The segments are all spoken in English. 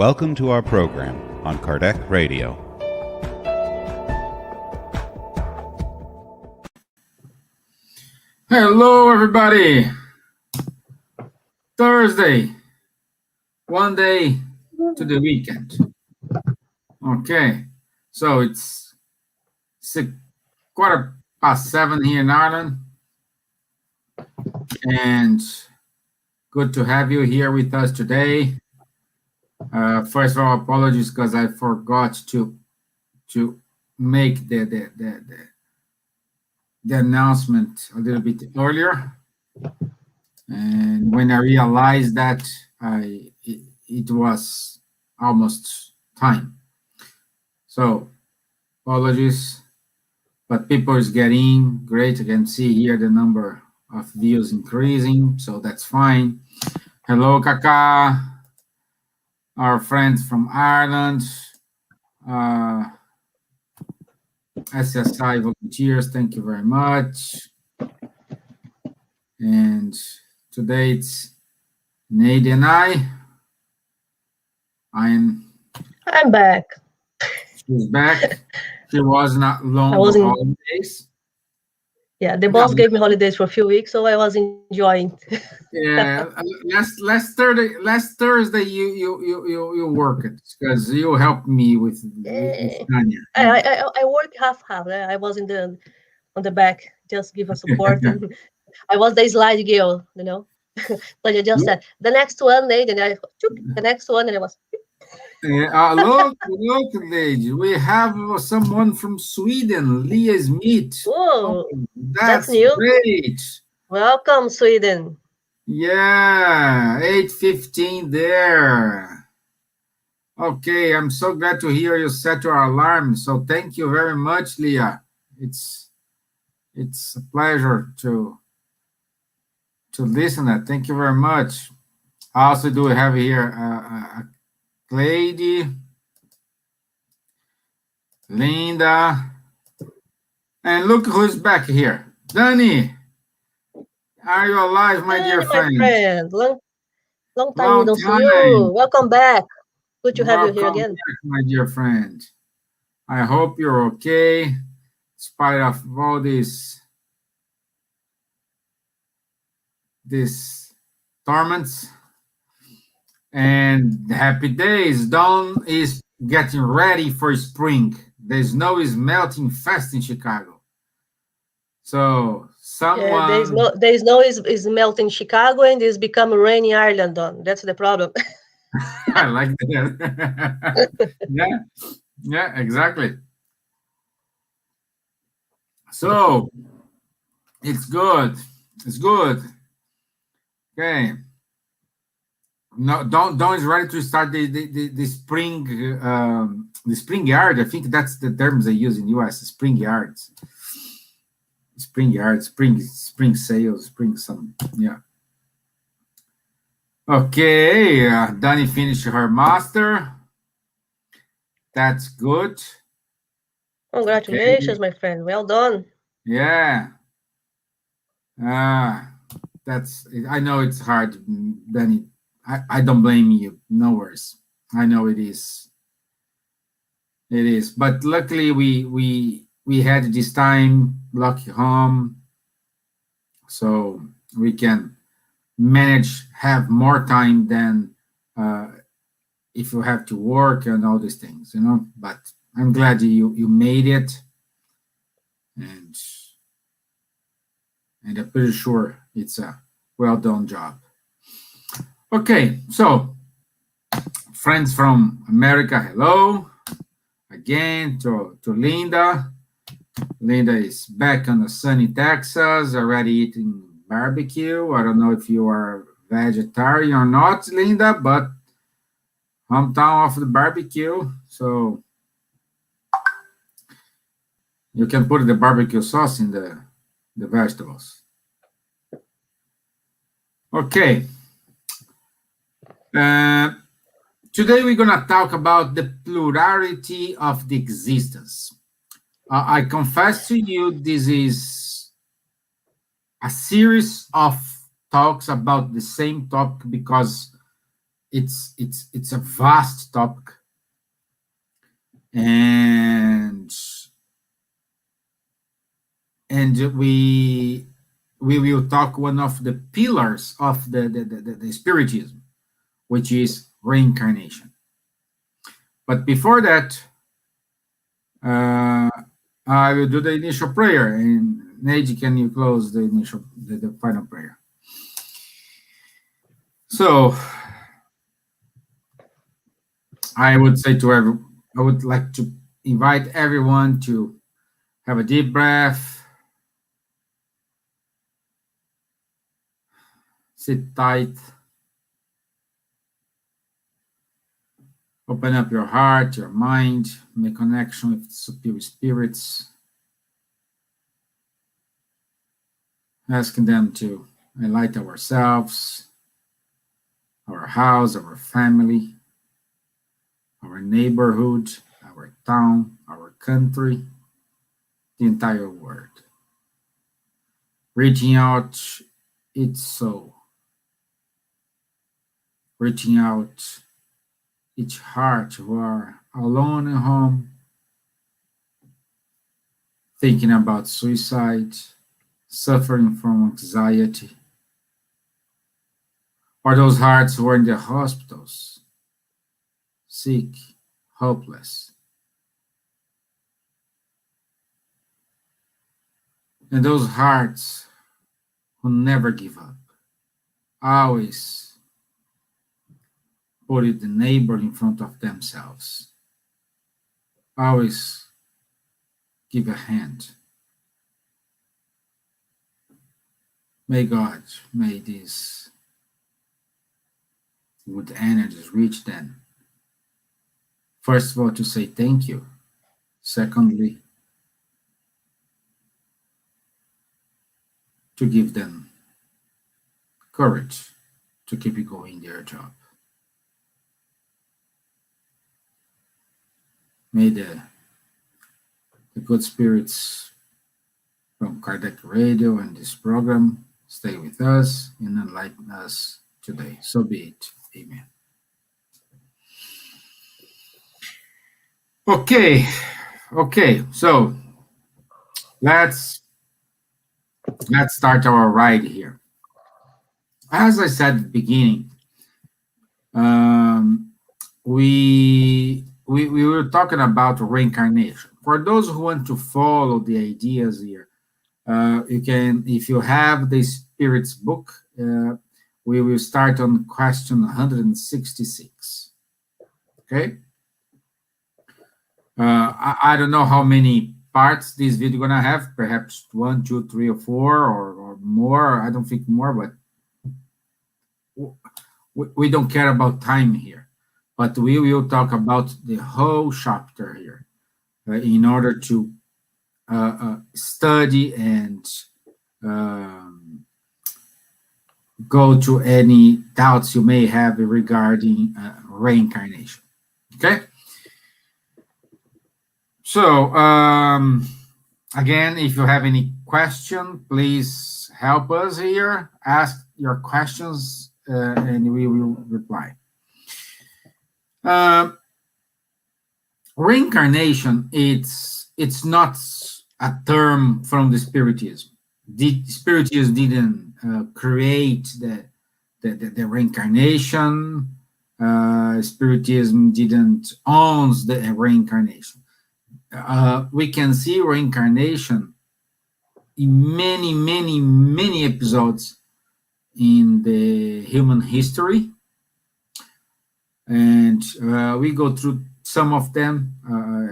Welcome to our program on Kardec Radio. Hello, everybody. Thursday, one day to the weekend. Okay, so it's 7:15 here in Ireland, and good to have you here with us today. First of all, apologies because I forgot to make the announcement a little bit earlier, and when I realized that it was almost time. So apologies, but people is getting great. I can see here the number of views increasing, so that's fine. Hello, Kaka, our friends from Ireland, SSI volunteers, thank you very much. And today it's Nadia and I'm back. She's back. She was not long on holidays. Yeah, the boss gave me holidays for a few weeks, so I was enjoying. Yeah, last Thursday you worked because you helped me with Tanya. I worked half. I was on the back, just give us support. I was the slide girl, you know. But I just said the next one, then I took the next one, and I was. Look, ladies, we have someone from Sweden, Leah Smith. Oh, that's new. Great. Welcome, Sweden. Yeah, 8:15 there. Okay, I'm so glad to hear you set your alarm. So thank you very much, Leah. It's a pleasure to listen to that. Thank you very much. I also do have here a lady, Linda, and look who's back here. Danny, are you alive, my dear friend? My friend, long time we don't see you. Welcome back. Good to have you here again. Back, my dear friend. I hope you're okay, in spite of all these torments. And happy days. Dawn is getting ready for spring. The snow is melting fast in Chicago. So someone... Yeah, the snow is melting in Chicago and it's becoming rain in Ireland. That's the problem. I like that. Yeah, exactly. So it's good. Okay. No, Dawn is ready to start the spring yard. I think that's the terms they use in the US. Spring yards, spring sales, yeah. Okay, Dani finished her master. That's good. Congratulations, my friend. Well done. Yeah. That's. I know it's hard, Dani. I don't blame you. No worries. I know it is. It is. But luckily we had this time, lucky home, so we can have more time than if you have to work and all these things, you know. But I'm glad you made it, and I'm pretty sure it's a well done job. Okay, so friends from America, hello again to Linda. Linda is back on the sunny Texas, already eating barbecue. I don't know if you are vegetarian or not, Linda, but hometown of the barbecue, so you can put the barbecue sauce in the vegetables. Okay. Today we're going to talk about the plurality of the existence. I confess to you, this is a series of talks about the same topic because it's a vast topic, and we will talk one of the pillars of the Spiritism, which is reincarnation. But before that, I will do the initial prayer, and Neji, can you close the final prayer? So I would say I would like to invite everyone to have a deep breath, sit tight, open up your heart, your mind, make connection with superior spirits, asking them to enlighten ourselves, our house, our family, our neighborhood, our town, our country, the entire world. Reaching out its soul, reaching out each heart who are alone at home, thinking about suicide, suffering from anxiety, or those hearts who are in the hospitals, sick, hopeless. And those hearts who never give up, always put the neighbor in front of themselves, always give a hand. May God, may these good energies reach them. First of all, to say thank you. Secondly, to give them courage to keep going their job. May the good spirits from Kardec Radio and this program stay with us and enlighten us today. So be it. Amen. Okay. So let's start our ride here. As I said at the beginning, we were talking about reincarnation. For those who want to follow the ideas here, you can, if you have the Spirit's book, we will start on question 166. Okay? I don't know how many parts this video gonna have, perhaps 1, 2, 3, or 4, or more. I don't think more, but we don't care about time here. But we will talk about the whole chapter here in order to study and go to any doubts you may have regarding reincarnation. Okay? So, again, if you have any question, please help us here. Ask your questions and we will reply. Reincarnation, it's not a term from the Spiritism. The Spiritism didn't create the reincarnation. Spiritism didn't own the reincarnation. We can see reincarnation in many episodes in the human history, and we go through some of them.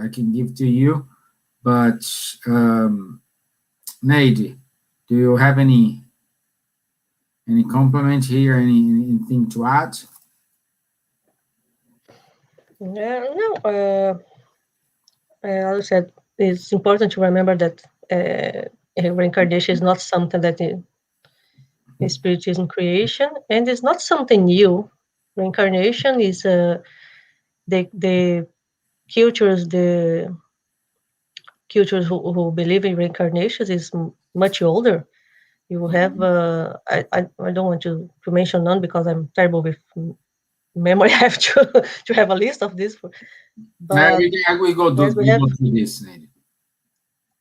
I can give to you, but Neide, do you have any comment here? Anything to add? No. As I said, it's important to remember that reincarnation is not something that is Spiritism creation, and it's not something new. Reincarnation is the cultures who believe in reincarnations is much older. You have I don't want to mention none because I'm terrible with memory. I have to have a list of this. But We go yes, through this, Lady.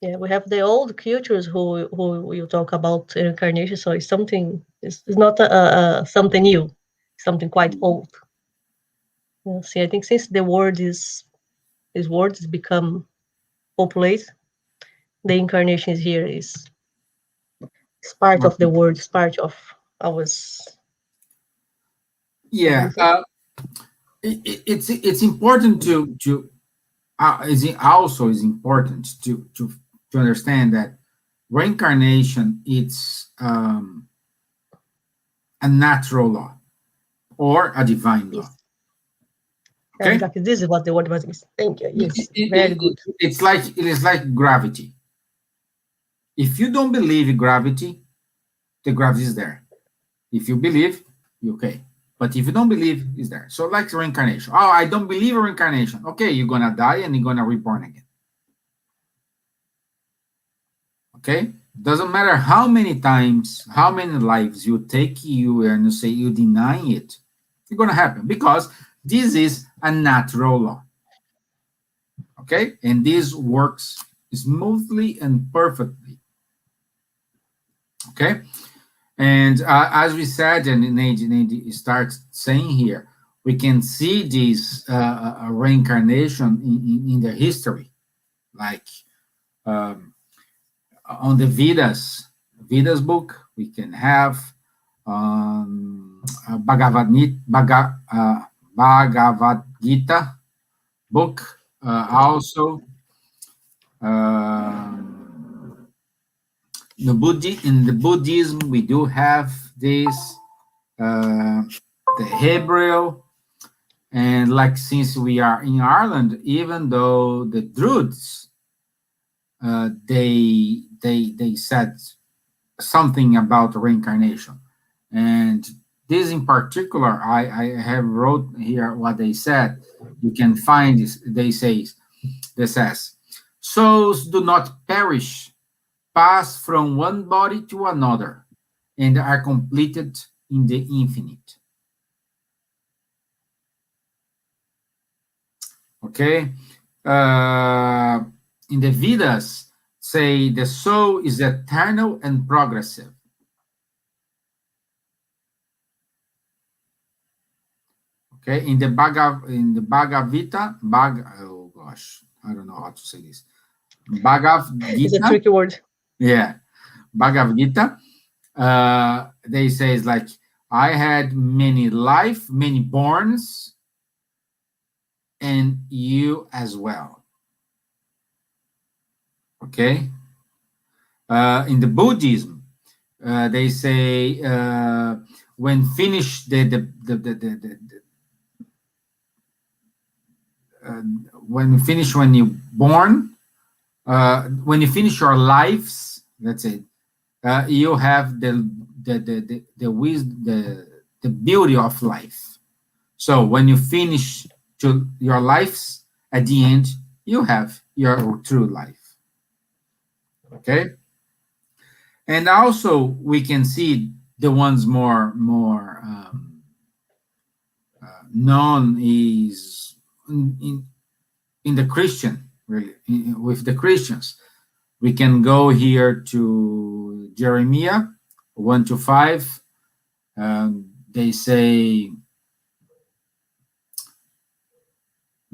yeah, we have the old cultures who will talk about reincarnation. So it's something. It's not something new. Something quite old. Yeah, see, I think since the word is this word has become popular, the incarnation is here. Is part of the word. It's part of our. Yeah, it's important to is important to understand that reincarnation it's a natural law or a divine law. Yes. Okay, Exactly. This is what the word was. Thank you. Yes, very good. it is like gravity. If you don't believe in gravity, the gravity is there. If you believe, you're okay. But if you don't believe, it's there. So like reincarnation. Oh, I don't believe in reincarnation. Okay, you're gonna die and you're gonna reborn again. Okay? Doesn't matter how many times, how many lives you take you and you say you deny it, it's gonna happen because this is a natural law. Okay? And this works smoothly and perfectly. Okay? And as we said, and Nate starts saying here, we can see this reincarnation in the history, like on the Vedas book, we can have Bhagavad Gita book, also in the Buddhism, we do have this, the Hebrew, and like since we are in Ireland, even though the Druids, they said something about reincarnation, and this in particular, I have wrote here what they said. You can find this. This says, souls do not perish, pass from one body to another, and are completed in the infinite. Okay? In the Vedas, say the soul is eternal and progressive. Okay? In the Bhagavad Gita, oh gosh, I don't know how to say this. Bhagavad Gita. It's a tricky word. Yeah. Bhagavad Gita. They say it's like, I had many life, many borns, and you as well. Okay? In the Buddhism, they say when finish when you born, when you finish your lives, that's it. You have the beauty of life. So when you finish your lives, at the end, you have your true life. Okay? And also, we can see the ones more known is in the Christian, really, with the Christians. We can go here to Jeremiah 1-5. They say,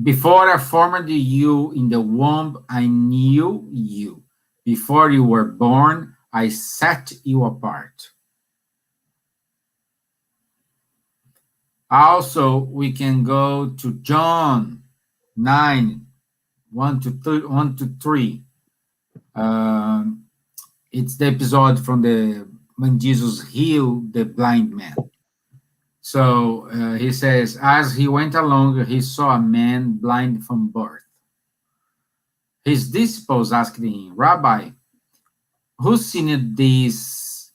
before I formed you in the womb, I knew you. Before you were born, I set you apart. Also, we can go to John 9, 1-3. It's the episode from when Jesus healed the blind man. So he says, as he went along, he saw a man blind from birth. His disciples asked him, Rabbi, who sinned this?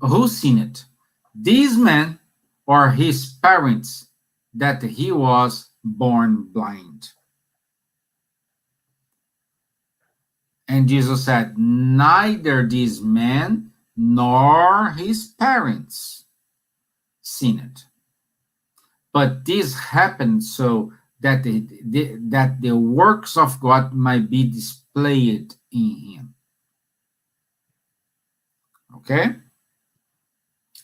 Who sinned, this man or his parents, that he was born blind? And Jesus said, neither this man nor his parents sinned, but this happened so that that the works of God might be displayed in him. Okay,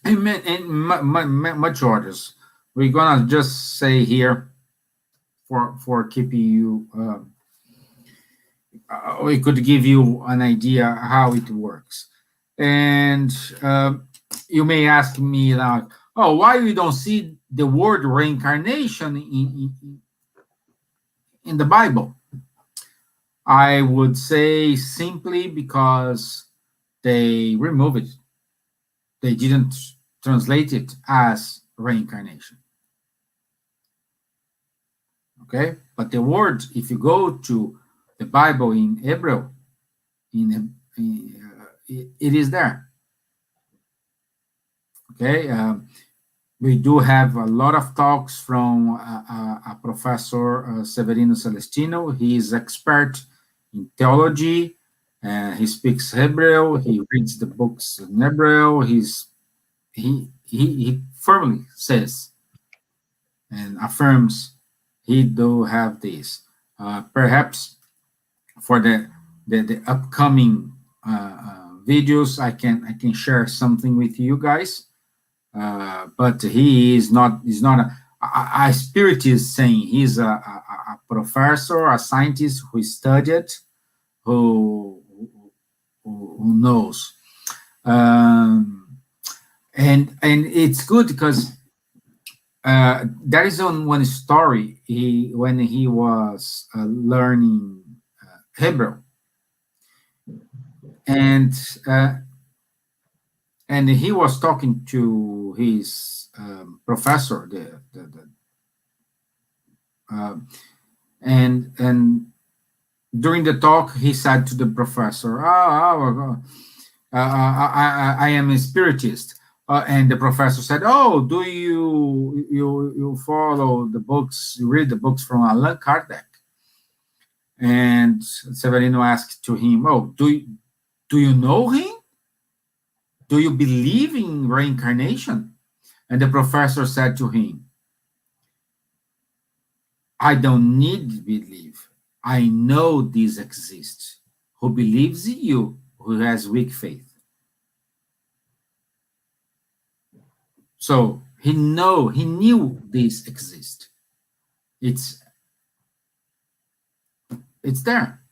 and much others. We're gonna just say here for keeping you. We could give you an idea how it works, and you may ask me like, oh, why we don't see the word reincarnation in the Bible? I would say simply because they remove it. They didn't translate it as reincarnation. Okay, but the word, if you go to the Bible in Hebrew, it is there. Okay, we do have a lot of talks from a professor, Severino Celestino. He is expert in theology. He speaks Hebrew. He reads the books in Hebrew. He firmly says and affirms he do have this. Perhaps for the upcoming videos, I can share something with you guys. But he is not a spiritist saying. He's a professor, a scientist who studied, who knows. And it's good because there is one story when he was learning Hebrew, and he was talking to his professor, and during the talk, he said to the professor, I am a spiritist. And the professor said, oh, do you follow the books, you read the books from Allan Kardec? And Severino asked to him, oh, do you know him? Do you believe in reincarnation? And the professor said to him, I don't need to believe. I know this exists. Who believes in you, who has weak faith? So he knew this exists. It's there.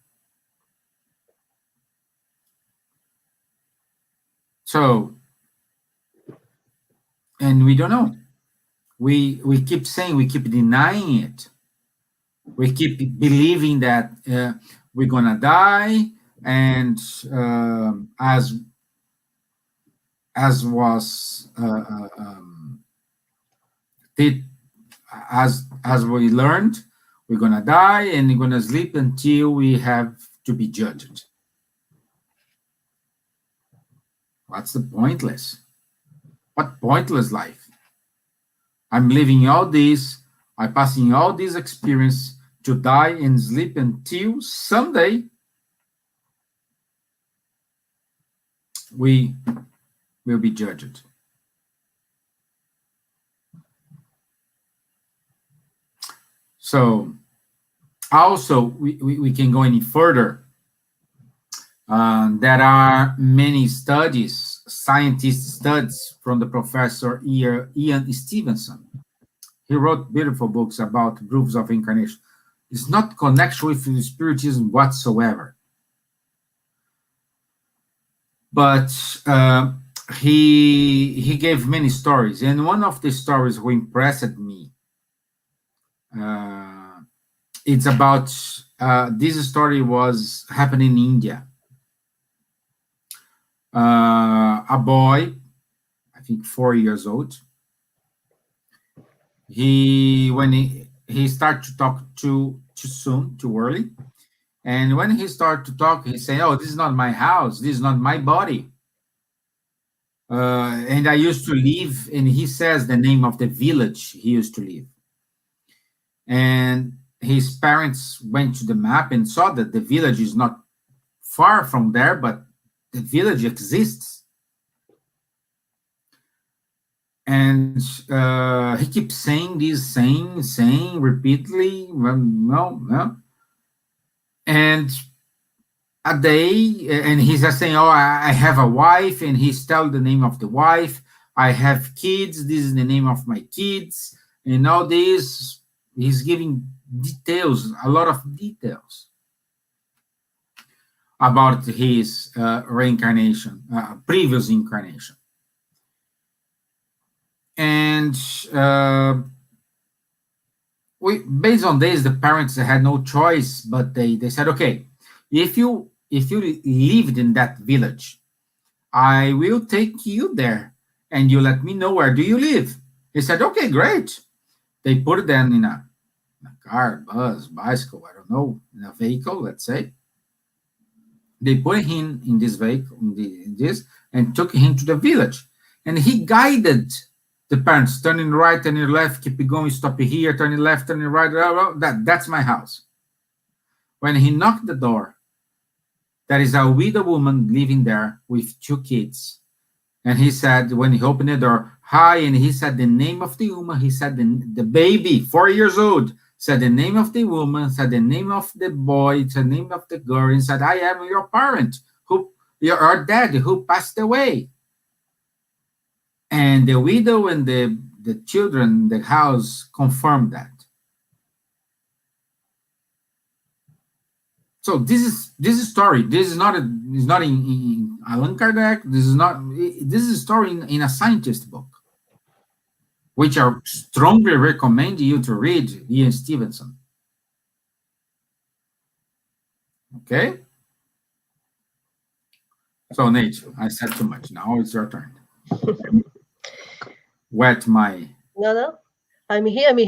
So, and we don't know. We keep saying, we keep denying it. We keep believing that we're gonna die, and as was as we learned, we're gonna die and we're gonna sleep until we have to be judged. What's the pointless? What pointless life? I'm living all this, I'm passing all this experience to die and sleep until someday we will be judged. So also we can go any further. There are many studies, scientist studies from the professor Ian Stevenson. He wrote beautiful books about proofs of incarnation. It's not connection with spiritism whatsoever. But he gave many stories, and one of the stories who impressed me, it's about this story was happening in India. A boy, I think 4 years old, when he started to talk too soon, too early, and when he started to talk, he said, "Oh, this is not my house. This is not my body." And I used to live, and he says the name of the village he used to live. And his parents went to the map and saw that the village is not far from there, but the village exists. And he keeps saying this, saying repeatedly, well, no, no. And a day, and he's just saying, "Oh, I have a wife," and he's telling the name of the wife. I have kids. This is the name of my kids, and all this. He's giving details, a lot of details about his reincarnation, previous incarnation, and based on this, the parents had no choice, but they said, "Okay, if you lived in that village, I will take you there, and you let me know where do you live." He said, "Okay, great." They put them in a car, bus, bicycle, I don't know, in a vehicle, let's say. They put him in this vehicle, in this, and took him to the village. And he guided the parents, turning right, turning left, keep going, stop here, turning left, turning right. That's my house. When he knocked the door, there is a widow woman living there with two kids. And he said, when he opened the door, "Hi," and he said the name of the woman. He said the baby, 4 years old, said the name of the woman, said the name of the boy, the name of the girl, and said, "I am your parent, who your dad who passed away." And the widow and the children, the house confirmed that. So this is story. This is not in Allan Kardec. This is a story in a scientist book, which I strongly recommend you to read, Ian Stevenson. Okay? So, Nate, I said too much. Now it's your turn. Wet my... No. I'm here. I'm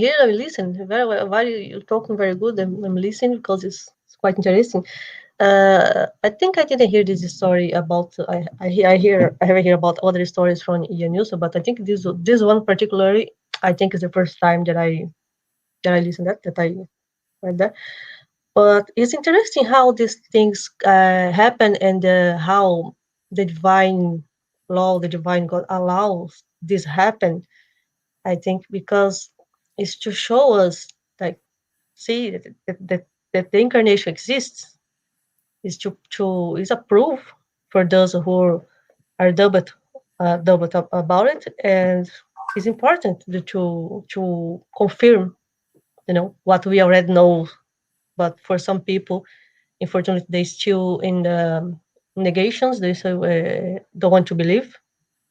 listening. Very well. Why you're talking very good? I'm listening because it's quite interesting. I think I didn't hear this story about. I have heard about other stories from Ian Nilsson, but I think this one particularly, I think is the first time that I listened that I read that. But it's interesting how these things happen and how the divine law, the divine God allows this happen. I think because it's to show us, like, see that the incarnation exists, is to is a proof for those who are doubt about it, and it's important to confirm, what we already know. But for some people, unfortunately, they still in the negations. They still don't want to believe,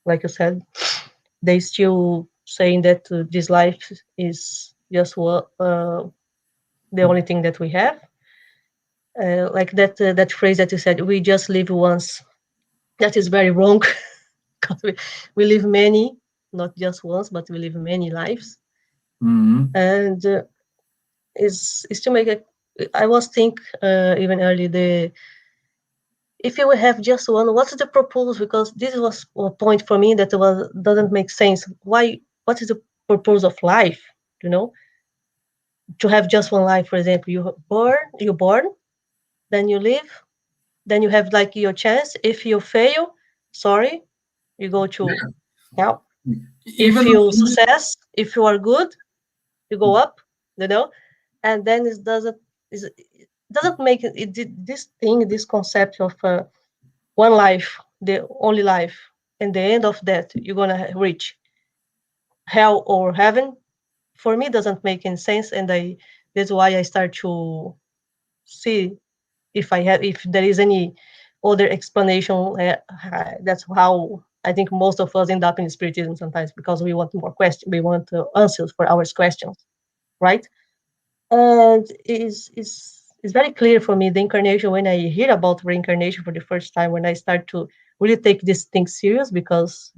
like you said. They still saying that this life is just the only thing that we have. Like that phrase that you said, we just live once. That is very wrong because we live many, not just once, but we live many lives. Mm-hmm. And is to make a. I was think even earlier if you have just one, what's the purpose? Because this was a point for me that doesn't make sense. Why? What is the purpose of life? To have just one life. For example, you're born, then you live, then you have like your chance. If you fail, sorry, you go to hell. If you success, if you are good, you go up. And then it doesn't make this concept of one life, the only life, and the end of that you're gonna reach hell or heaven. For me, doesn't make any sense, and that's why I start to see if there is any other explanation. That's how I think most of us end up in spiritism sometimes, because we want more questions, we want answers for our questions, right? And it's very clear for me the incarnation when I hear about reincarnation for the first time, when I start to really take this thing serious, because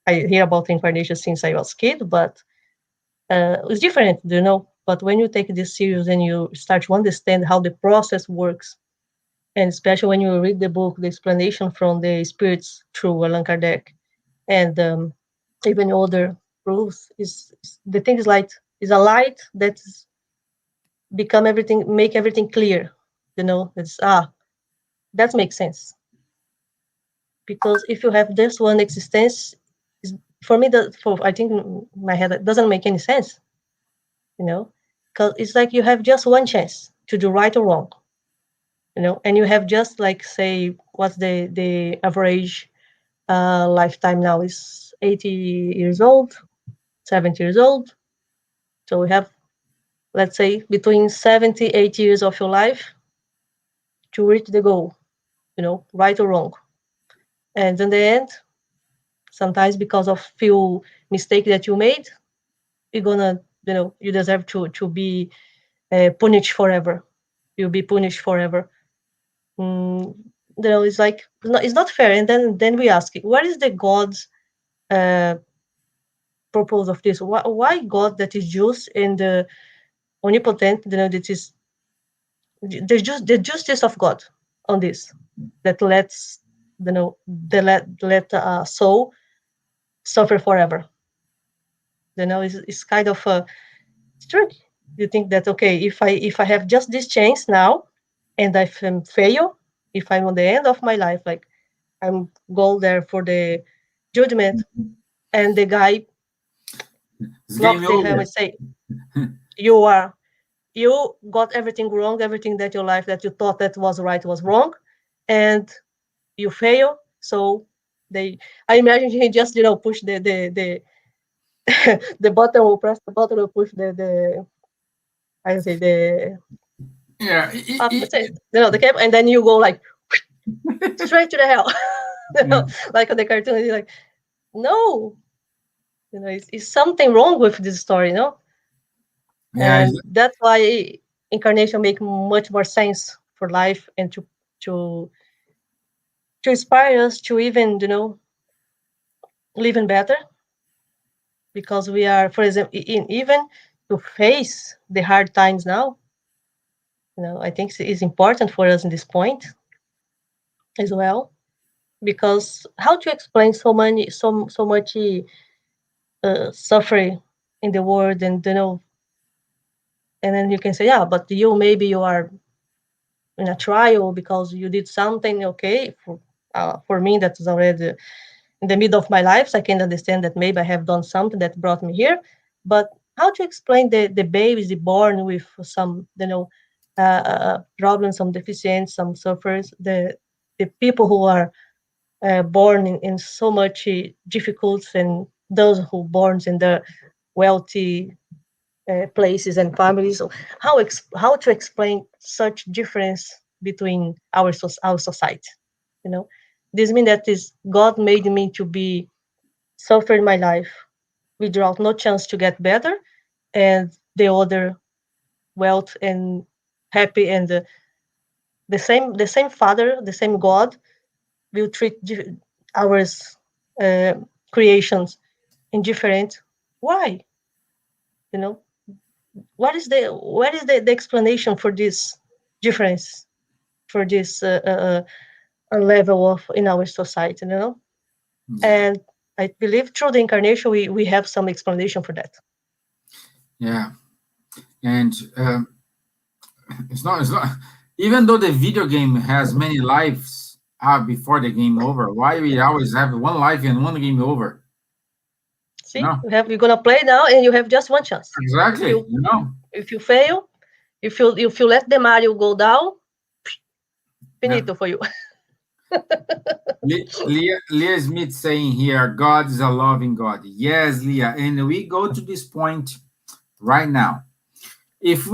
I hear about incarnation since I was kid, but it's different, But when you take this serious and you start to understand how the process works, and especially when you read the book, the explanation from the spirits through Allan Kardec, and even other proofs, the thing is light. Is a light that's become everything, make everything clear. It's that makes sense. Because if you have this one existence, for me, I think in my head it doesn't make any sense, because it's like you have just one chance to do right or wrong, and you have just like, say, what's the average lifetime now is 80 years old, 70 years old. So we have, let's say, between 70, 80 years of your life to reach the goal, right or wrong. And in the end, sometimes because of few mistakes that you made, you're gonna, you deserve to be punished forever. You'll be punished forever. It's like, it's not fair. And then we ask, what is the God's uh, purpose of this? Why God that is just and omnipotent? That is the justice of God on this, that lets let soul suffer forever. It's kind of it's tricky. You think that, okay, if I have just this chance now, and I fail, if I'm on the end of my life, like I'm go there for the judgment, and the guy It's lock game the helmet over. and say, you got everything wrong, everything that your life that you thought that was right was wrong, and you fail. So I imagine he just push the the button, will press the button, will push the I would say the Yeah. let's say, the cap, and then you go like straight to the hell. Like on the cartoon, you're like, no, it's something wrong with this story, Yeah. and that's why incarnation make much more sense for life, and to to inspire us to even living better, because we are, for example, even to face the hard times now. I think it's important for us in this point as well, because how to explain so much suffering in the world, and and then you can say, yeah, but maybe you are in a trial because you did something. Okay, for me that is already in the middle of my life, so I can understand that maybe I have done something that brought me here. But how to explain the babies born with some problems, some deficiencies, some suffers, the people who are born in so much difficulties, and those who born in the wealthy places and families. So how to explain such difference between our society? This means that is God made me to be suffer in my life without no chance to get better, and the other wealth and happy, and the same Father, the same God will treat our uh, creations indifferent. Why? You know, what is the explanation for this difference, for this level of in our society? Yeah. And I believe through the incarnation we have some explanation for that. Yeah. And it's not. It's not. Even though the video game has many lives before the game over, why we always have one life and one game over? See, you're gonna play now, and you have just one chance. Exactly. If you fail, if you let the Mario go down, finito for you. Leah Smith saying here, God is a loving God. Yes, Leah, and we go to this point right now. If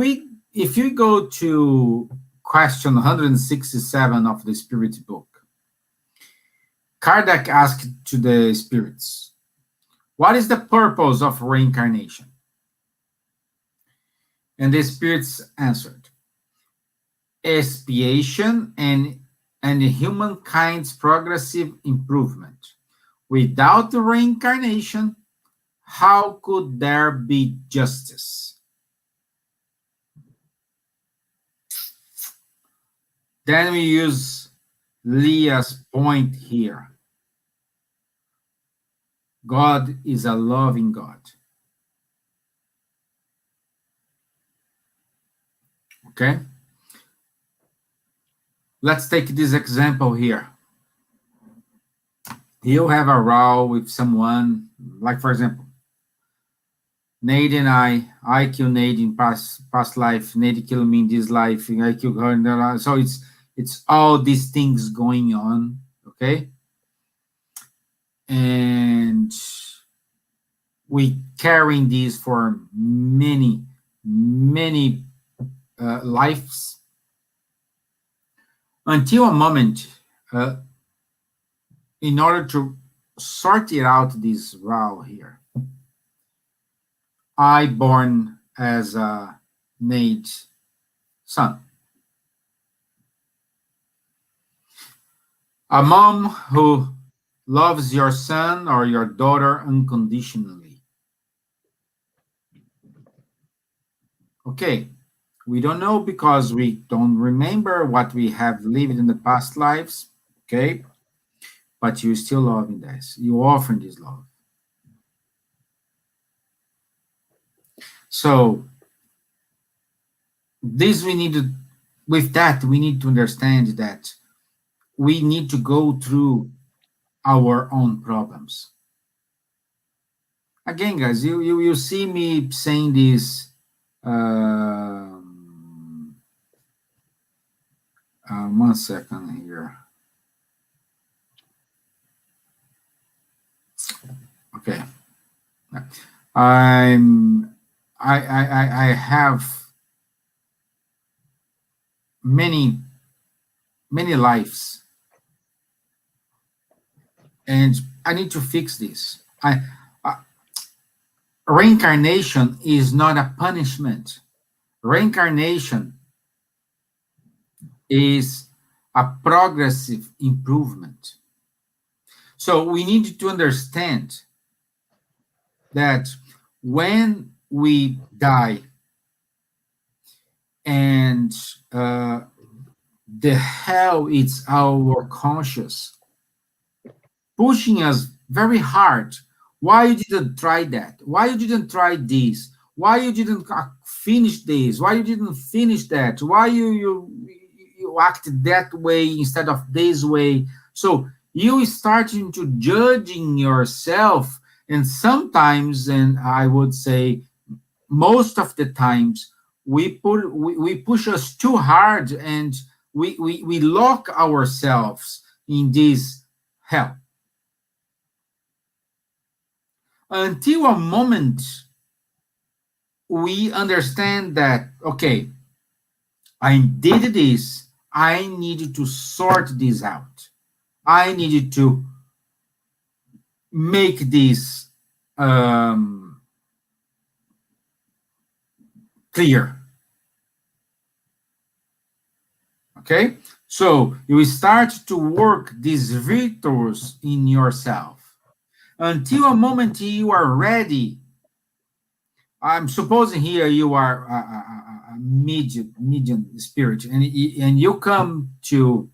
you go to question 167 of the Spirit book, Kardec asked to the spirits, what is the purpose of reincarnation? And the spirits answered, expiation and humankind's progressive improvement. Without the reincarnation, how could there be justice? Then we use Leah's point here. God is a loving God. Okay? Let's take this example here. You have a row with someone, like for example, Nate and I kill Nate in past life, Nate kill me in this life, I kill her in the life. So it's all these things going on, okay? And we carrying these for many lives until a moment, in order to sort it out this row here. I born as a Nate's son. A mom who loves your son or your daughter unconditionally. Okay, we don't know because we don't remember what we have lived in the past lives, okay? But you still loving this. You offer this love. So this we need to, with that, we need to understand that we need to go through our own problems. Again, guys, you see me saying this. One second here. Okay, I have many lives, and I need to fix this. Reincarnation is not a punishment. Reincarnation is a progressive improvement. So we need to understand that when we die and the hell is our conscious pushing us very hard. Why you didn't try that? Why you didn't try this? Why you didn't finish this? Why you didn't finish that? Why you acted that way instead of this way? So you starting to judging yourself, and sometimes, and I would say most of the times, we push us too hard, and we lock ourselves in this hell until a moment we understand that, okay, I did this, I needed to sort this out, I needed to make this clear. Okay, so you start to work these virtues in yourself until a moment you are ready. I'm supposing here you are a medium spirit, and you come to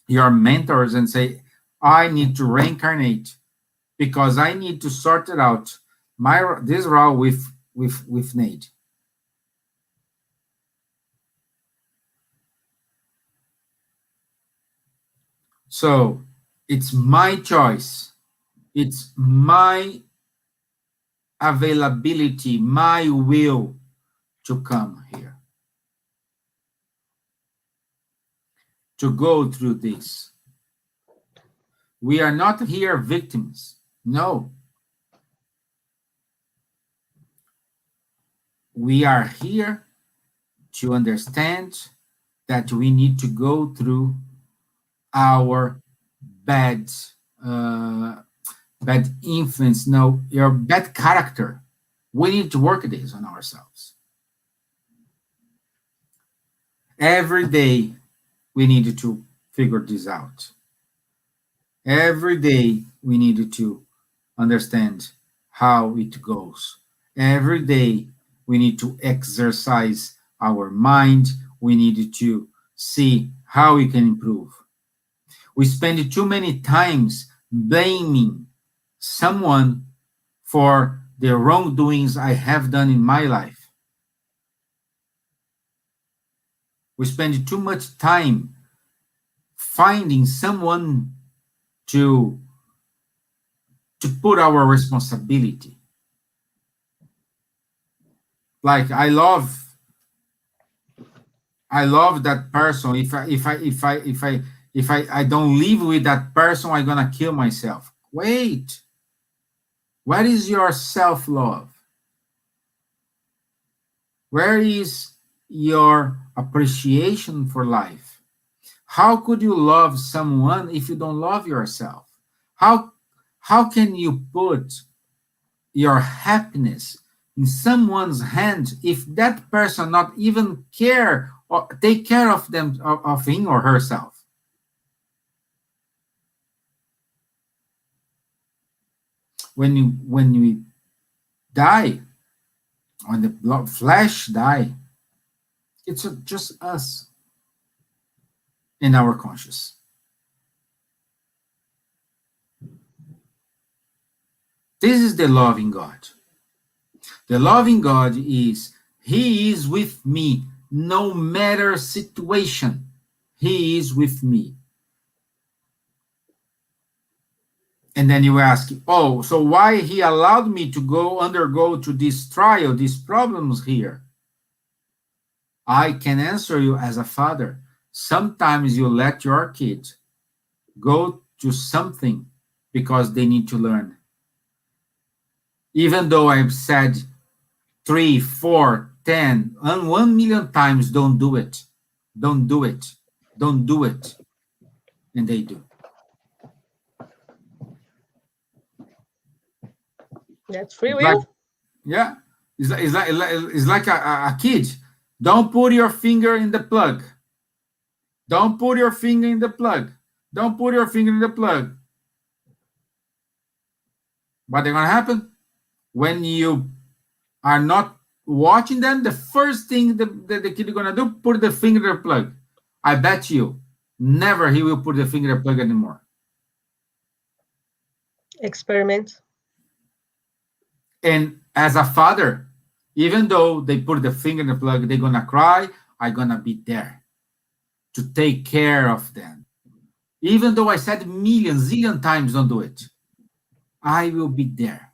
your mentors and say, I need to reincarnate because I need to sort it out this role with Nate. So it's my choice. It's my availability, my will to come here, to go through this. We are not here victims. No. We are here to understand that we need to go through our bad influence, no, your bad character. We need to work this on ourselves. Every day we needed to figure this out. Every day we needed to understand how it goes. Every day we need to exercise our mind. We needed to see how we can improve. We spend too many times blaming someone for the wrongdoings I have done in my life. We spend too much time finding someone to to put our responsibility. Like I love that person. If I don't live with that person, I'm gonna kill myself. Wait, where is your self-love? Where is your appreciation for life? How could you love someone if you don't love yourself? How can you put your happiness in someone's hand if that person not even care or take care of them of him or herself? When we die, when the flesh die, it's just us in our conscious. This is the loving God. The loving God is, He is with me, no matter situation. He is with me. And then you ask, oh, so why He allowed me to undergo to this trial, these problems here? I can answer you as a father. Sometimes you let your kids go to something because they need to learn. Even though I've said 3, 4, 10, and 1 million times, don't do it. Don't do it. Don't do it. And they do. That's free will. Yeah. It's like a kid. Don't put your finger in the plug. Don't put your finger in the plug. Don't put your finger in the plug. What's going to happen? When you are not watching them, the first thing the kid is going to do, put the finger in the plug. I bet you, never he will put the finger in the plug anymore. Experiment. And as a father, even though they put the finger in the plug, they're going to cry, I'm going to be there to take care of them. Even though I said zillion times, don't do it. I will be there.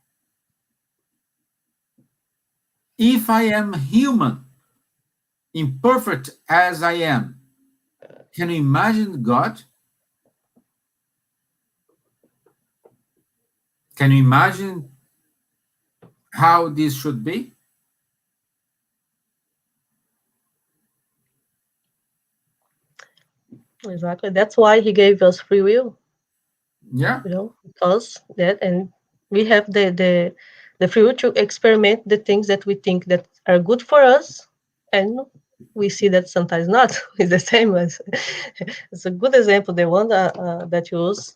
If I am human, imperfect as I am, can you imagine God? Can you imagine how this should be? Exactly. That's why He gave us free will. Yeah. Because that, and we have the free will to experiment the things that we think that are good for us, and we see that sometimes not. It's the same as it's a good example. The one that you use,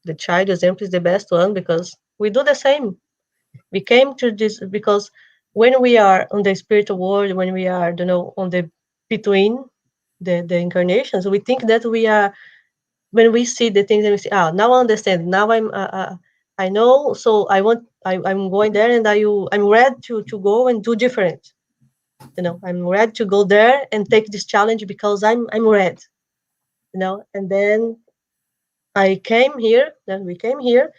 the child example, is the best one because we do the same. We came to this because when we are on the spiritual world, when we are, on the between the incarnations, we think that we are. When we see the things and we say, now I understand. Now I know. So I'm going there, and I'm ready to go and do different. I'm ready to go there and take this challenge because I'm ready. And then I came here. Then we came here.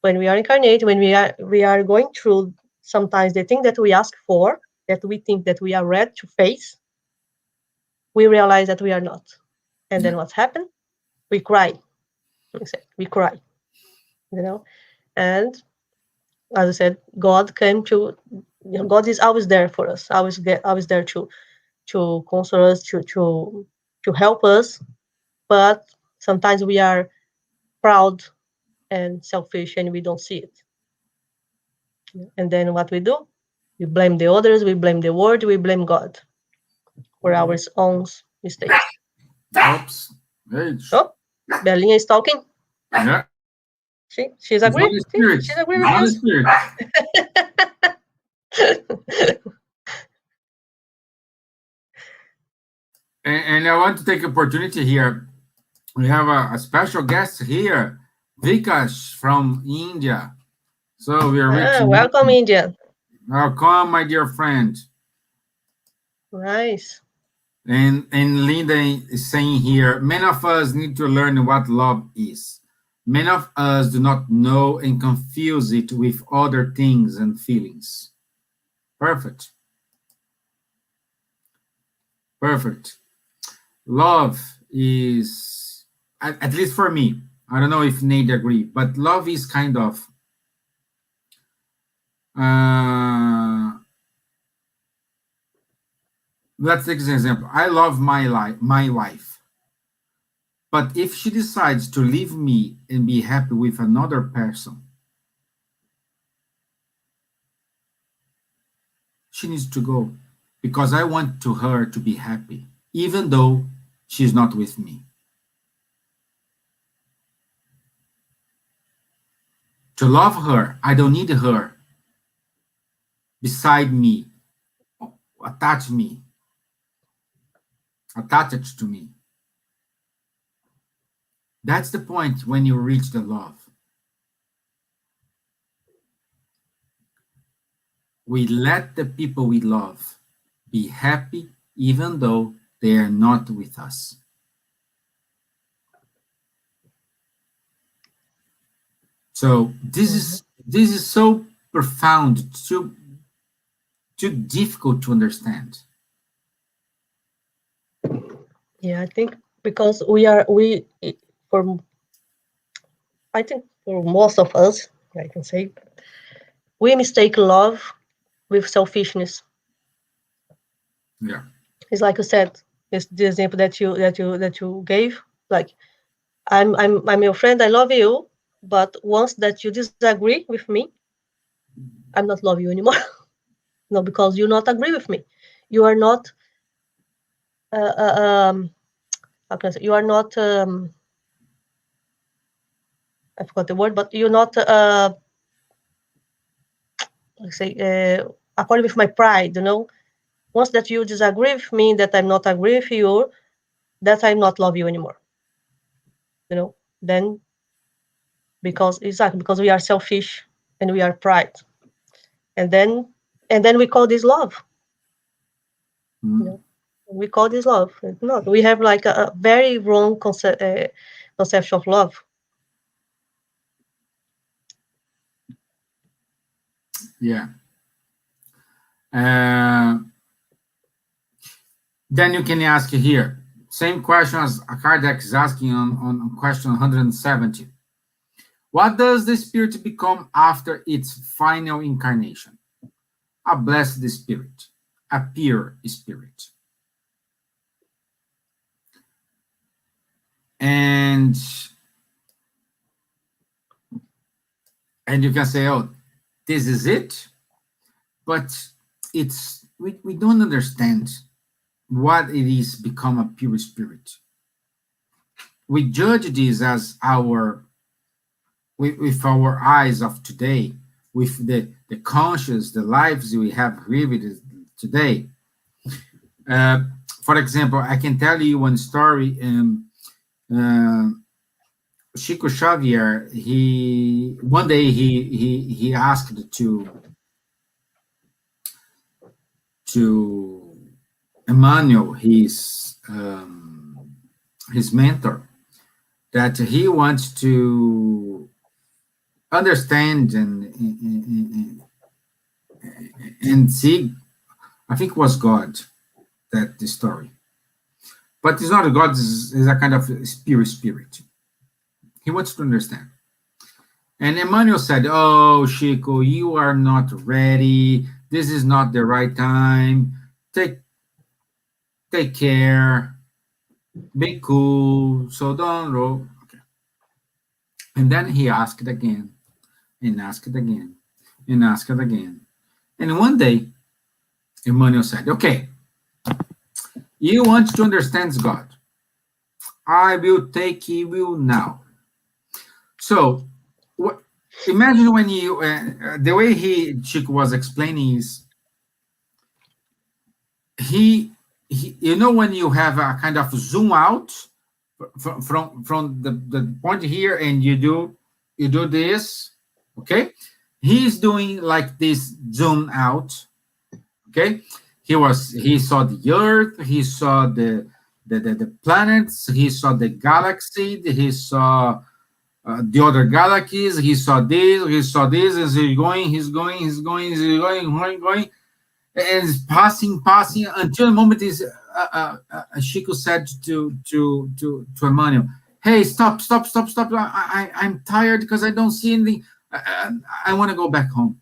When we are incarnate, when we are going through sometimes the thing that we ask for, that we think that we are ready to face, we realize that we are not. And then what's happened? We cry. We cry. And as I said, God came to. God is always there for us. Always there to console us, to help us. But sometimes we are proud and selfish, and we don't see it. And then what we do? We blame the others. We blame the world. We blame God for our own mistakes. Oops. Hey. Oh, Belinha is talking. Yeah. She's agreeing. She's agreeing with you. And I want to take opportunity here. We have a special guest here, Vikash from India. So we are reaching. Welcome, India. Welcome, my dear friend. Nice. And Linda is saying here, many of us need to learn what love is. Many of us do not know and confuse it with other things and feelings. Perfect. Perfect. Love is, at least for me, I don't know if Nate agree, but love is kind of let's take an example. I love my wife, but if she decides to leave me and be happy with another person, she needs to go, because I want to her to be happy, even though she's not with me. To love her, I don't need her beside me, attached to me. That's the point when you reach the love. We let the people we love be happy even though they are not with us. So this is so profound, too difficult to understand. Yeah, I think because I think for most of us, I can say, we mistake love with selfishness. Yeah. It's like you said, it's the example that you gave. Like, I'm your friend, I love you, but once that you disagree with me, I'm not love you anymore. No, because you not agree with me. You are not uh, uh, um how can I say, you are not I forgot the word, but you're not let's say according with my pride, once that you disagree with me, that I'm not agree with you, that I'm not love you anymore. Then because we are selfish and we are pride, and then we call this love. We call this love. No, we have like a very wrong conception of love. Yeah. Then you can ask here, same question as Kardec is asking on question 170. What does the spirit become after its final incarnation? A blessed spirit, a pure spirit. And you can say, oh, this is it, but we don't understand what it is become a pure spirit. We judge this as with our eyes of today, with the conscious, the lives we have lived today. For example, I can tell you one story. Chico Xavier, one day he asked to Emmanuel, his mentor, that he wants to understand and see. I think it was God, that the story, but it's not a God. It's a kind of spirit. He wants to understand. And Emmanuel said, "Oh, Chico, you are not ready. This is not the right time. Take care. Be cool. So don't roll." Okay. And then he asked again, and asked again, and asked again. And one day, Emmanuel said, "Okay, you want to understand God. I will take you now." So, imagine when you, the way Chico was explaining is, he when you have a kind of zoom out from the point here, and you do this, okay? He's doing like this zoom out, okay? He saw the earth, he saw the planets, he saw the galaxy, he saw the other galaxies. He saw this, and he's going, going, and it's passing, until the moment is Chico said to Emmanuel, "Hey, stop! I'm tired because I don't see anything. I want to go back home."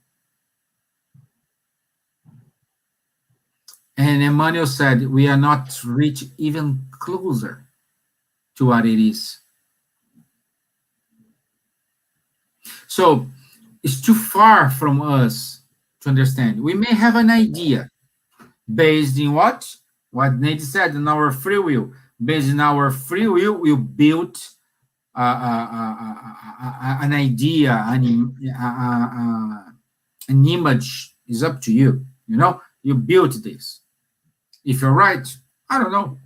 And Emmanuel said, "We are not reach even closer to what it is." So it's too far from us to understand. We may have an idea based in what? What Nate said, in our free will. Based in our free will, we built an idea, an image. Is up to you. You know, you built this. If you're right, I don't know.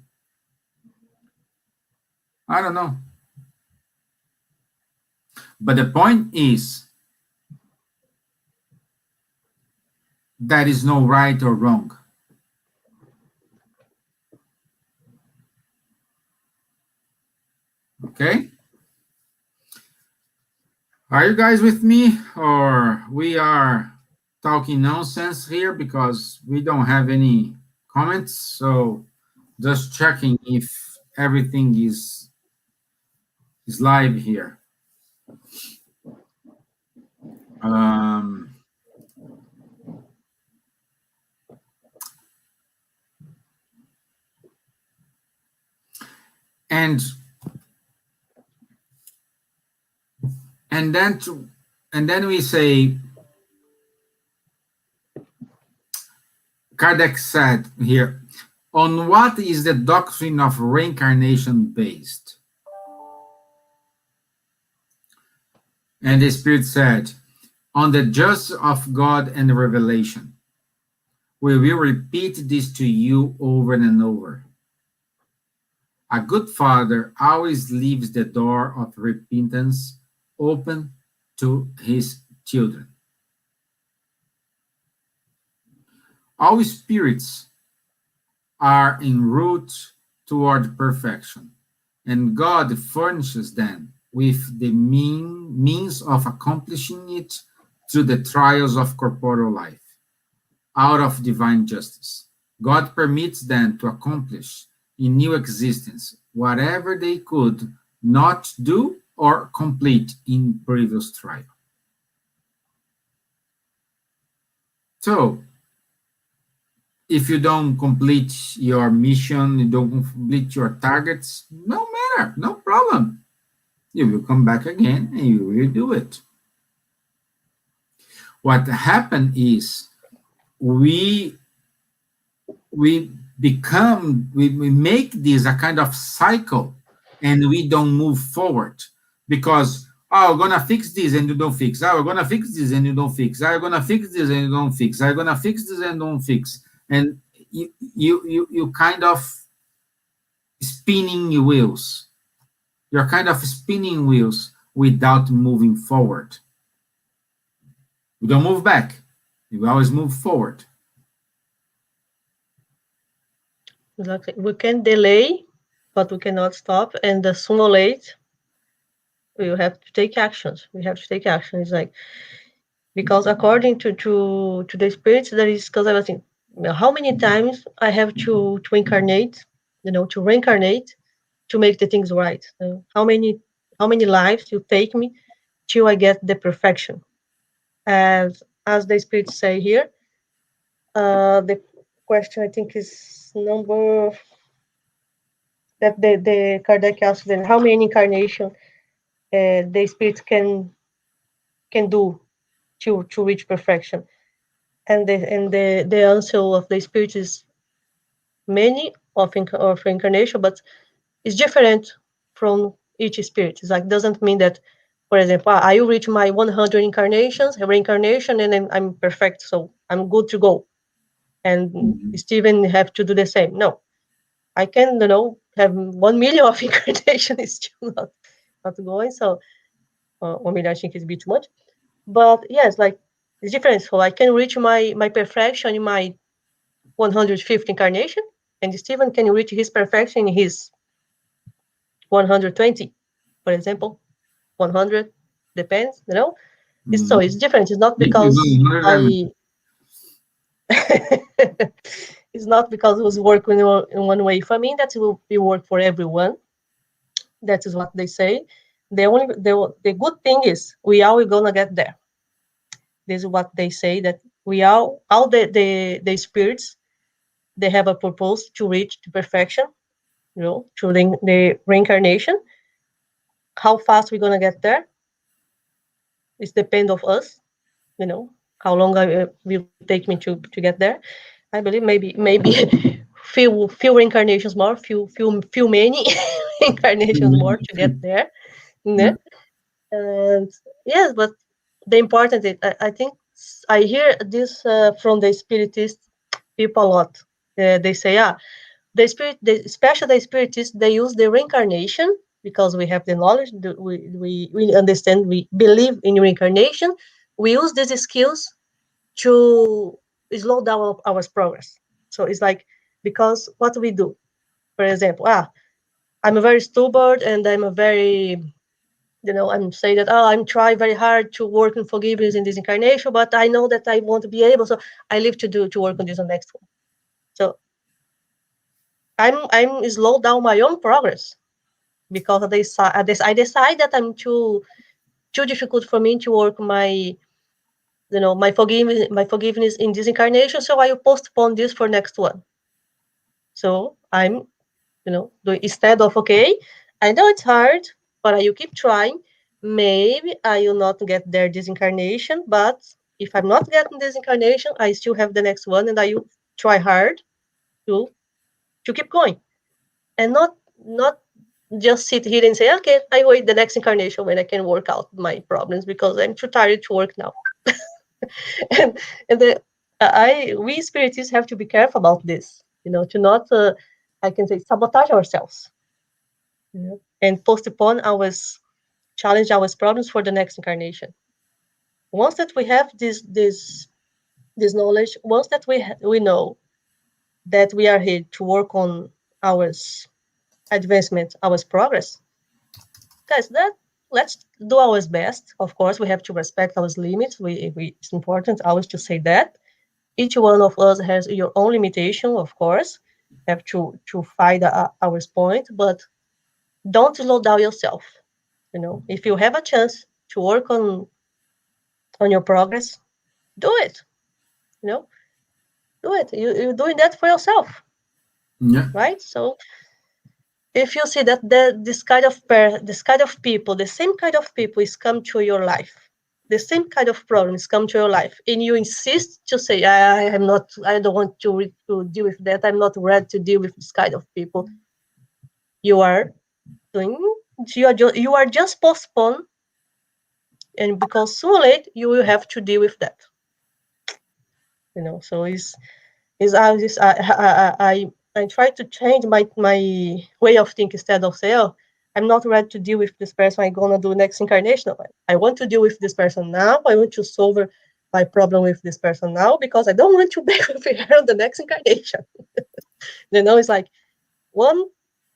But the point is, there is no right or wrong. Okay? Are you guys with me, or we are talking nonsense here because we don't have any comments? So just checking if everything is live here. And then we say, Kardec said here, on what is the doctrine of reincarnation based? And the Spirit said, on the justice of God and the revelation. We will repeat this to you over and over. A good father always leaves the door of repentance open to his children. All spirits are en route toward perfection, and God furnishes them with the means of accomplishing it through the trials of corporeal life. Out of divine justice, God permits them to accomplish in new existence whatever they could not do or complete in previous trial. So, if you don't complete your mission, you don't complete your targets, no matter, no problem. You will come back again and you will do it. What happened is we make this a kind of cycle and we don't move forward because, oh, we're gonna fix this and you don't fix. Oh, we're gonna fix this and you don't fix. Oh, we're gonna fix this and you don't fix. I'm gonna fix this and don't fix. And you kind of spinning your wheels. You're kind of spinning wheels without moving forward. We don't move back. We always move forward. Exactly. We can delay, but we cannot stop. And sooner or later, we will have to take actions. We have to take action. It's like, because according to the spirits, there is, because I was thinking, how many times I have to incarnate, to reincarnate, to make the things right. How many lives you take me till I get the perfection? As the spirits say here, the question I think is number that the Kardec asked them, how many incarnation the spirits can do to reach perfection, and the answer of the spirit is many of incarnation, but it's different from each spirit. It's like, doesn't mean that, for example, I will reach my 100 reincarnation, and then I'm perfect, so I'm good to go. And Steven have to do the same. No, I can, have 1 million of incarnation is still not going. So 1 million, I think, is a bit too much. But yes, like, it's different. So I can reach my perfection in my 150 incarnation, and Steven can reach his perfection in his 120, for example. 100, depends, it's different. It's not because I it's not because it was working in one way for me that it will be work for everyone. That is what they say. The good thing is we are gonna get there. This is what they say, that we are all the spirits, they have a purpose to reach to perfection, through the reincarnation. How fast we're gonna get there? It depends of us, how long it will take me to get there. I believe maybe few reincarnations more, few many incarnations more to get there. Yeah. And yes, but the important is, I think I hear this from the Spiritist people a lot. They say, especially the Spiritists, they use the reincarnation because we have the knowledge, we understand, we believe in reincarnation. We use these skills to slow down our progress. So it's like, because what we do, for example, I'm a very stubborn, and I'm a very, I'm saying that, I'm trying very hard to work in forgiveness in this incarnation, but I know that I won't be able, so I live to work on this on next one. So I'm slow down my own progress because I decide that I'm too difficult for me to work my forgiveness in this incarnation, so I will postpone this for next one. So I'm, instead of, okay, I know it's hard, but I will keep trying. Maybe I will not get there this incarnation, but if I'm not getting this incarnation, I still have the next one, and I will try hard to keep going, and not just sit here and say, okay, I wait the next incarnation when I can work out my problems because I'm too tired to work now. and we spiritists have to be careful about this, to not, I can say, sabotage ourselves, and postpone challenge our problems for the next incarnation. Once that we have this knowledge, once that we know that we are here to work on our advancement, our progress, guys, let's do our best. Of course, we have to respect our limits. It's important always to say that each one of us has your own limitation. Of course, have to find our point, but don't slow down yourself. If you have a chance to work on your progress, do it. Do it. You're doing that for yourself, Yeah. right? So if you see that this kind of people, the same kind of people is come to your life, the same kind of problems come to your life, and you insist to say, I don't want to deal with that. I'm not ready to deal with this kind of people. You are just postpone, and because sooner or later you will have to deal with that. So I try to change my way of thinking. Instead of say, I'm not ready to deal with this person, I'm gonna do next incarnation. I want to deal with this person now. I want to solve my problem with this person now because I don't want to be with her on the next incarnation. It's like one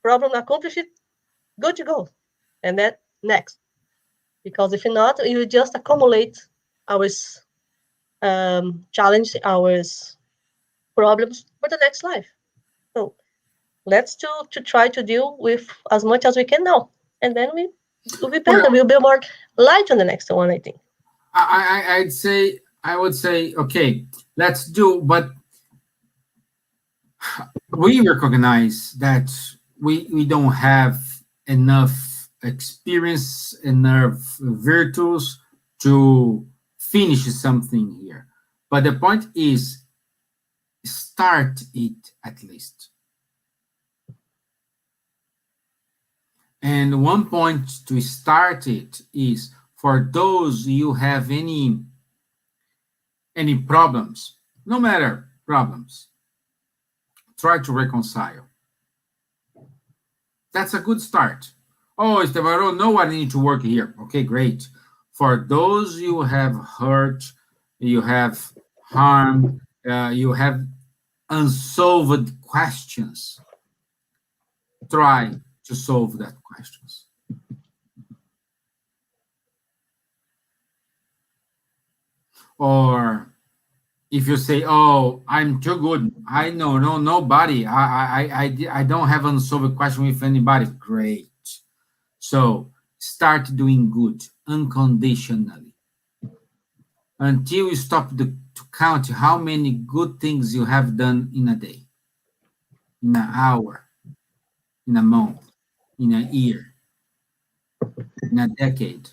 problem accomplished, good to go, and then next. Because if not, you just accumulate our challenge, our problems for the next life. So let's to try to deal with as much as we can now, and then we'll be better. We'll be more light on the next one, I think. I would say, okay, let's do, but we recognize that we don't have enough experience, enough virtues to finish something here. But the point is, start it at least. And one point to start it is, for those you have any problems, no matter problems, try to reconcile. That's a good start. Oh, Stevan, no, I need to work here. Okay, great. For those you have hurt, you have harmed, you have unsolved questions, try to solve that questions. or if you say, "Oh, I'm too good. I know nobody. I don't have unsolved question with anybody." Great. So start doing good unconditionally until you stop to count how many good things you have done in a day, in an hour, in a month, in a year, in a decade.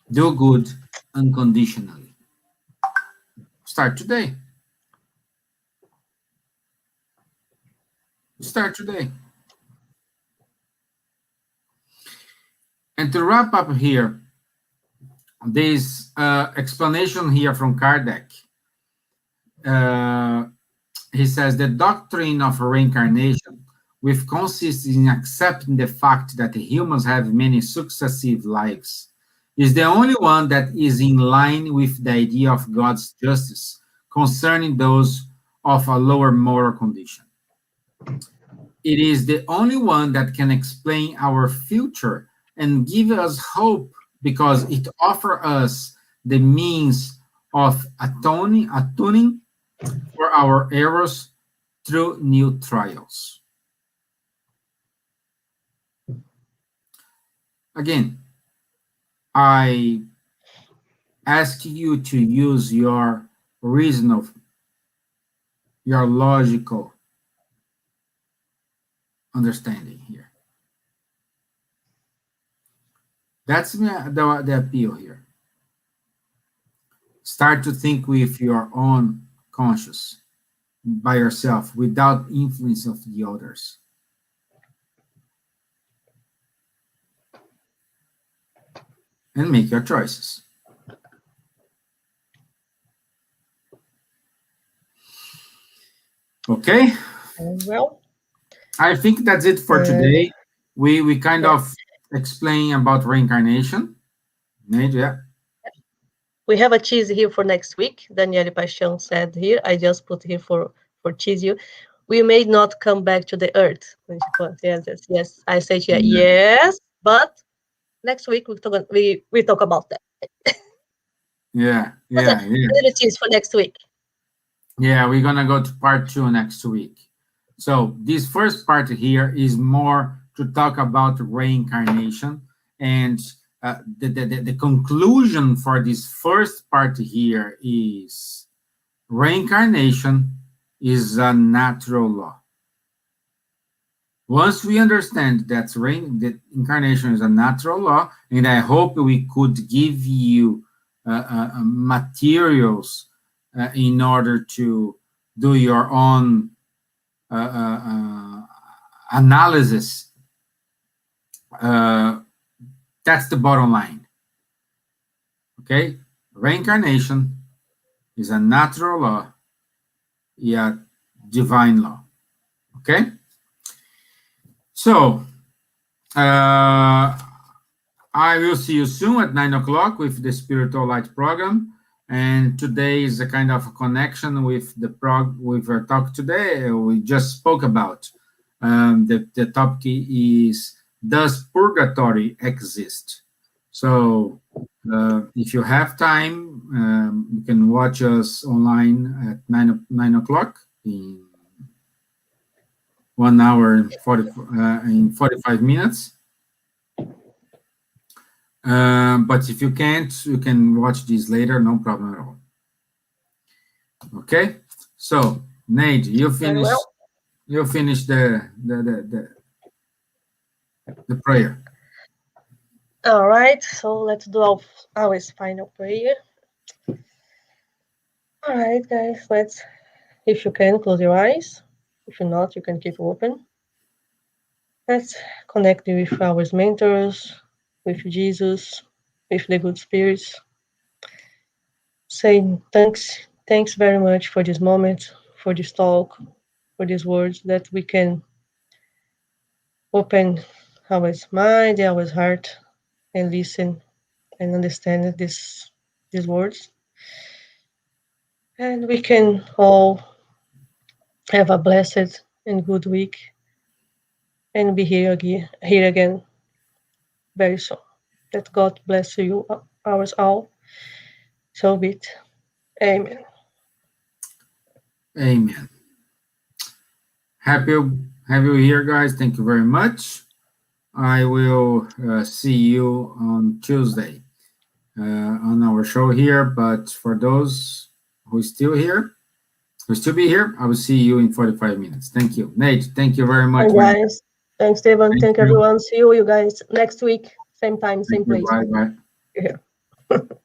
Do good unconditionally. Start today. Start today. And to wrap up here, this explanation here from Kardec. He says the doctrine of reincarnation, which consists in accepting the fact that humans have many successive lives, is the only one that is in line with the idea of God's justice concerning those of a lower moral condition. It is the only one that can explain our future and give us hope because it offers us the means of atoning for our errors through new trials. Again, I ask you to use your reason your logical understanding here. That's the appeal here. Start to think with your own conscience by yourself without influence of the others. And make your choices. Okay? Well, I think that's it for today. We kind of explain about reincarnation. Yeah. We have a cheese here for next week. Daniele Paixão said here. I just put here for tease you. We may not come back to the earth. When she put, yes. I said yes, but next week we talk about that. Yeah. A little tease for next week. Yeah, we're gonna go to part 2 next week. So this first part here is more to talk about reincarnation, and the conclusion for this first part here is reincarnation is a natural law. Once we understand that incarnation is a natural law, and I hope we could give you materials in order to do your own analysis. That's the bottom line. Okay? Reincarnation is a natural law, yet divine law. Okay? So, I will see you soon at 9 o'clock with the Spiritual Light program. And today is a kind of a connection with with our talk today. We just spoke about the topic is, does purgatory exist? So if you have time, you can watch us online at 9 o'clock in 1 hour and 45 minutes. But if you can't, you can watch this later, no problem at all. Okay, so Nate, you finish. You finish the prayer. All right, so let's do our final prayer. All right, guys, if you can, close your eyes. If you're not, you can keep open. Let's connect with our mentors, with Jesus, with the good spirits. Saying thanks very much for this moment, for this talk, for these words that we can open our mind, our heart, and listen and understand these words. And we can all have a blessed and good week and be here again very soon. That God bless you ours all. So be it. Amen. Amen. Happy to have you here, guys. Thank you very much. I will see you on Tuesday on our show here. But for those who still here, who still be here, I will see you in 45 minutes. Thank you, Nate. Thank you very much, Bye, guys. Thanks, Stevan. Thank you. everyone. See you guys next week. Same time, same Thank you. place. Bye. Yeah.